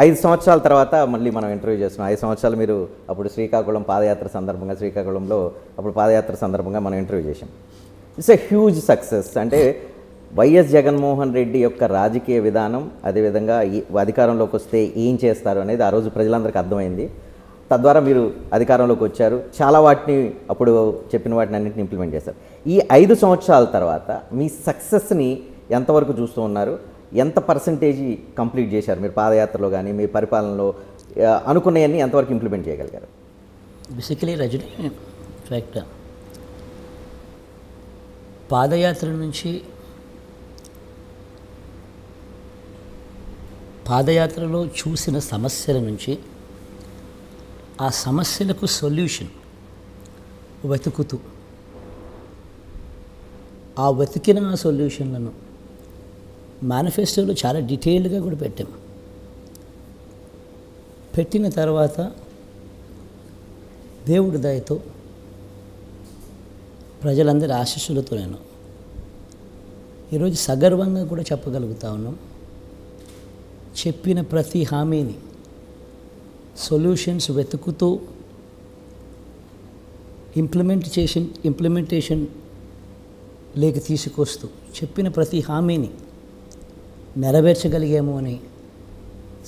5 సంవత్సరాల తర్వాత మళ్ళీ మనం ఇంటర్వ్యూ చేస్తున్నాం. 5 సంవత్సరాలు మీరు అప్పుడు శ్రీకాకుళం పాదయాత్ర సందర్భంగా, శ్రీకాకుళంలో అప్పుడు పాదయాత్ర సందర్భంగా మనం ఇంటర్వ్యూ చేసాం. It's a huge success. అంటే వైఎస్ జగన్మోహన్ రెడ్డి యొక్క రాజకీయ విధానం, అదేవిధంగా అధికారంలోకి వస్తే ఏం చేస్తారు అనేది ఆ రోజు ప్రజలందరికీ అర్థమైంది. తద్వారా మీరు అధికారంలోకి వచ్చారు. చాలా వాటిని అప్పుడు చెప్పిన వాటిని అన్నింటిని ఇంప్లిమెంట్ చేశారు. ఈ 5 సంవత్సరాల తర్వాత మీ సక్సెస్ని ఎంతవరకు చూస్తూ ఉన్నారు? ఎంత పర్సంటేజీ కంప్లీట్ చేశారు మీరు పాదయాత్రలో కానీ మీ పరిపాలనలో అనుకున్నవన్నీ ఎంతవరకు ఇంప్లిమెంట్ చేయగలిగారు? బేసికలీ రజనీ, ఇన్ఫ్యాక్ట్ పాదయాత్ర నుంచి పాదయాత్రలో చూసిన సమస్యల నుంచి ఆ సమస్యలకు సొల్యూషన్ వెతుకుతూ ఆ వెతికిన ఆ సొల్యూషన్లను మేనిఫెస్టోలో చాలా డీటెయిల్గా కూడా పెట్టాం. పెట్టిన తర్వాత దేవుడి దయతో ప్రజలందరి ఆశీస్సులతో నేను ఈరోజు సగర్వంగా కూడా చెప్పగలుగుతా ఉన్నాం. చెప్పిన ప్రతి హామీని సొల్యూషన్స్ వెతుకుతూ ఇంప్లిమెంటేషన్ లేక తీసుకొస్తూ చెప్పిన ప్రతి హామీని నెరవేర్చగలిగాము అని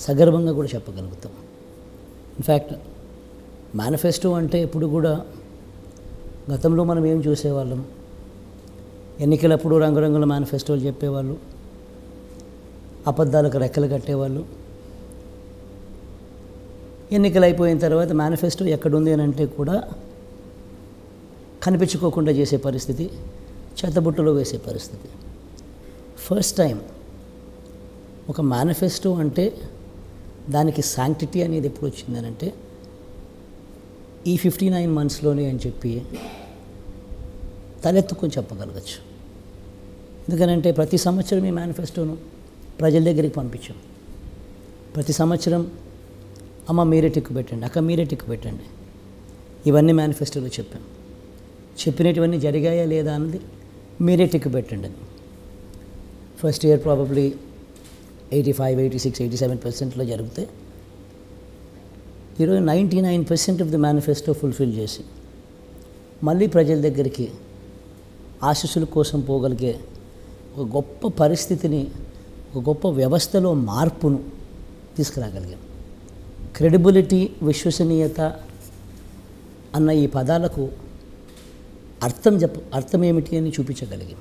సగర్వంగా కూడా చెప్పగలుగుతాం. ఇన్ఫ్యాక్ట్ మేనిఫెస్టో అంటే ఎప్పుడు కూడా గతంలో మనం ఏం చూసేవాళ్ళం, ఎన్నికలప్పుడు రంగురంగుల మేనిఫెస్టోలు చెప్పేవాళ్ళు, అబద్ధాలకు రెక్కలు కట్టేవాళ్ళు. ఎన్నికలు అయిపోయిన తర్వాత మేనిఫెస్టో ఎక్కడుంది అని అంటే కూడా కనిపించుకోకుండా చేసే పరిస్థితి, చెత్తబుట్టలో వేసే పరిస్థితి. ఫస్ట్ టైం ఒక మేనిఫెస్టో అంటే దానికి శాంక్టిటీ అనేది ఎప్పుడు వచ్చిందనంటే ఈ 59 మంత్స్లోనే అని చెప్పి తలెత్తుకొని చెప్పగలగచ్చు. ఎందుకనంటే ప్రతి సంవత్సరం ఈ మేనిఫెస్టోను ప్రజల దగ్గరికి పంపించాం. ప్రతి సంవత్సరం అమ్మ మీరే టిక్కు పెట్టండి, అక్క మీరే టిక్కు పెట్టండి, ఇవన్నీ మేనిఫెస్టోలో చెప్పాం. చెప్పినటువన్నీ జరిగాయా లేదా అన్నది మీరే టిక్కు పెట్టండి అని. ఫస్ట్ ఇయర్ ప్రాబబ్లీ 85, 86, 87% జరిగితే ఈరోజు 99% ఆఫ్ ది మేనిఫెస్టో ఫుల్ఫిల్ చేసి మళ్ళీ ప్రజల దగ్గరికి ఆశీస్సుల కోసం పోగలిగే ఒక గొప్ప పరిస్థితిని, ఒక గొప్ప వ్యవస్థలో మార్పును తీసుకురాగలిగాం. క్రెడిబిలిటీ, విశ్వసనీయత అన్న ఈ పదాలకు అర్థం ఏమిటి అని చూపించగలిగాం.